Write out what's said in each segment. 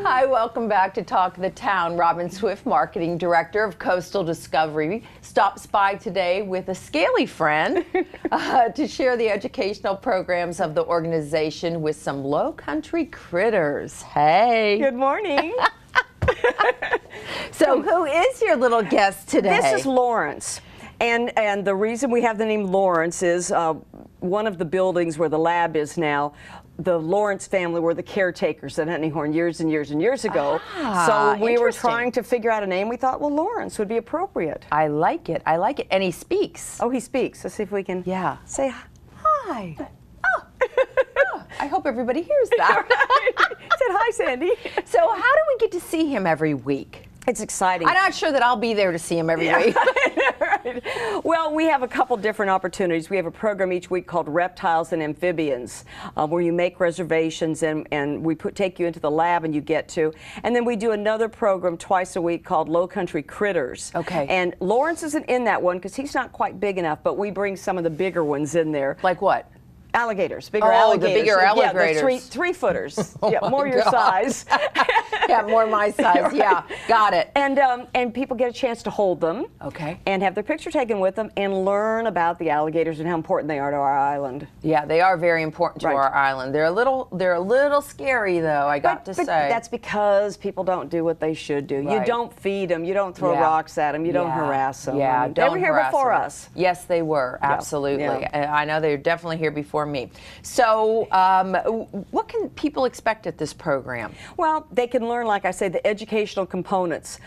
Hi, welcome back to Talk of the Town. Robin Swift, Marketing Director of Coastal Discovery, stops by today with a scaly friend to share the educational programs of the organization with some Lowcountry critters. Hey. Good morning. So who is your little guest today? This is Lawrence. And the reason we have the name Lawrence is one of the buildings where the lab is now, the Lawrence family were the caretakers at Huntinghorn years and years and years ago. So we were trying to figure out a name. We thought, well, Lawrence would be appropriate. I like it. I like it. And he speaks. Oh, he speaks. Let's see if we can say hi. Oh. I hope everybody hears that. Said hi, Sandy. So how do we get to see him every week? It's exciting. I'm not sure that I'll be there to see him every week. Right. Well, we have a couple different opportunities. We have a program each week called Reptiles and Amphibians, where you make reservations and we take you into the lab and you get to. And then we do another program twice a week called Lowcountry Critters. Okay. And Lawrence isn't in that one because he's not quite big enough, but we bring some of the bigger ones in there. Like what? Alligators, bigger alligators. The bigger alligators. Yeah, the three-footers. Oh, yeah, more your size. Yeah, more my size. Right. Yeah, got it. And people get a chance to hold them. Okay. And have their picture taken with them and learn about the alligators and how important they are to our island. Yeah, they are very important to our island. They're a little scary though, I got to say. That's because people don't do what they should do. Right. You don't feed them, you don't throw rocks at them, you don't harass them. Yeah, they were here before us. Yes, they were, absolutely. Yeah. I know they were definitely here before me. So what can people expect at this program? Well, they can learn, like I say, the educational components.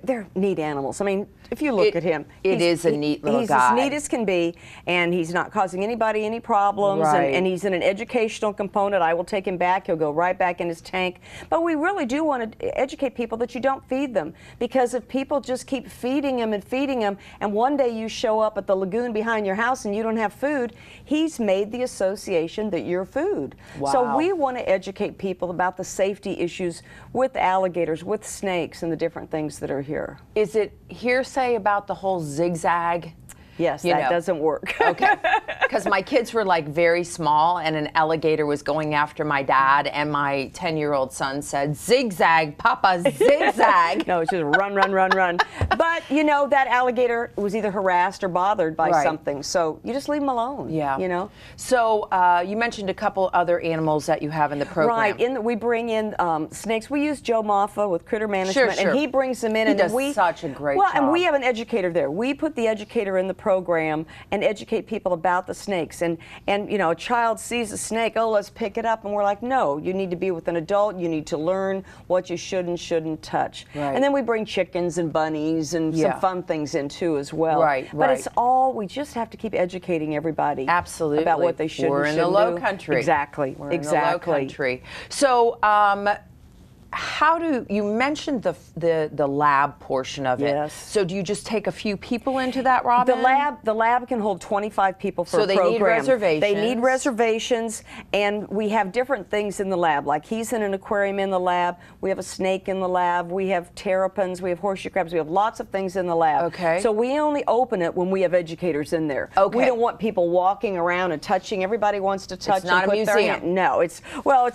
They're neat animals. I mean, if you look at him, he's a neat little guy. He's as neat as can be, and he's not causing anybody any problems, and he's in an educational component. I will take him back. He'll go right back in his tank. But we really do want to educate people that you don't feed them, because if people just keep feeding him, and one day you show up at the lagoon behind your house and you don't have food, he's made the association that you're food. Wow. So we want to educate people about the safety issues with alligators, with snakes, and the different things that are here. Is it hearsay about the whole zigzag? Yes, that doesn't work. Okay, because my kids were like very small and an alligator was going after my dad and my 10-year-old son said, zigzag, Papa, zigzag. No, it's just run, run, run, run. But, you know, that alligator was either harassed or bothered by something, so you just leave him alone. Yeah. You know? So you mentioned a couple other animals that you have in the program. Right, we bring in snakes. We use Joe Moffa with Critter Management, Sure. and he brings them in. He and does such a great job. Well, and we have an educator there. We put the educator in the program and educate people about the snakes. And you know, a child sees a snake, oh, let's pick it up, and we're like, no, you need to be with an adult. You need to learn what you should and shouldn't touch. Right. And then we bring chickens and bunnies and some fun things in too as well. But it's all, we just have to keep educating everybody. Absolutely. About what they should We're and in the shouldn't Lowcountry. do. Exactly. We're in the Lowcountry. So how do you mentioned the lab portion of it? Yes. So do you just take a few people into that, Robin? The lab can hold 25 people for a program. So they need reservations. They need reservations, and we have different things in the lab. Like he's in an aquarium in the lab. We have a snake in the lab. We have terrapins. We have horseshoe crabs. We have lots of things in the lab. Okay. So we only open it when we have educators in there. Okay. We don't want people walking around and touching. Everybody wants to touch. It's not and a put their museum. hand. No, it's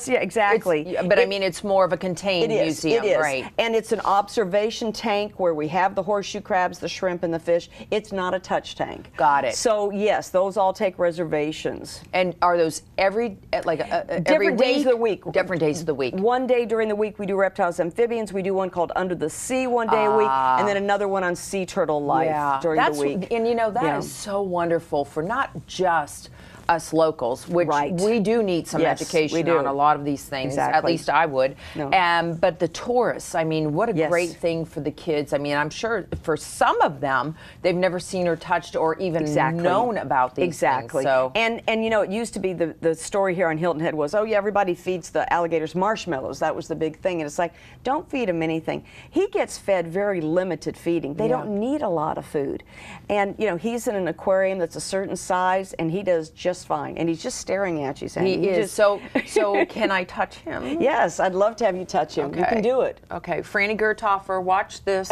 exactly. But I mean, it's more of a contained museum, it is. right? And it's an observation tank where we have the horseshoe crabs, the shrimp, and the fish. It's not a touch tank. Got it. So yes, those all take reservations. And are those every Different days of the week? Different days of the week. One day during the week we do reptiles, amphibians. We do one called Under the Sea one day a week, and then another one on sea turtle life during the week. And you know, that is so wonderful for not just us locals, which we do need some education on a lot of these things. At least I would. But the tourists, I mean, what a great thing for the kids. I mean, I'm sure for some of them, they've never seen or touched or even known about these things. So. And you know, it used to be the story here on Hilton Head was, oh yeah, everybody feeds the alligators marshmallows. That was the big thing. And it's like, don't feed him anything. He gets fed very limited feeding. They don't need a lot of food. And you know, he's in an aquarium that's a certain size, and he does just fine, and he's just staring at you, Sandy. He is. So can I touch him? Yes, I'd love to have you touch him. Okay. You can do it. Okay, Franny Gertoffer, watch this.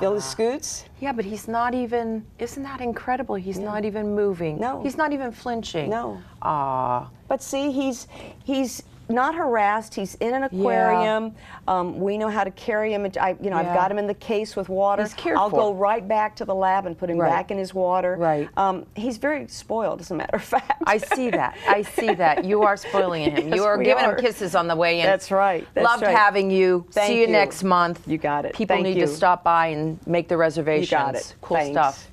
Feel his scoots? Yeah, but he's not even, isn't that incredible? He's not even moving. No. He's not even flinching. No. Ah. But see, he's not harassed. He's in an aquarium. We know how to carry him. I've got him in the case with water. He's cared I'll for. Go right back to the lab and put him back in his water. Right. He's very spoiled, as a matter of fact. I see that. I see that. You are spoiling him. Yes, you are giving him kisses on the way in. That's right. That's Loved right. having you. Thank See you next month. You got it. People need to stop by and make the reservations. You got it. Cool stuff.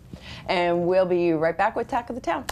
And we'll be right back with Talk of the Town.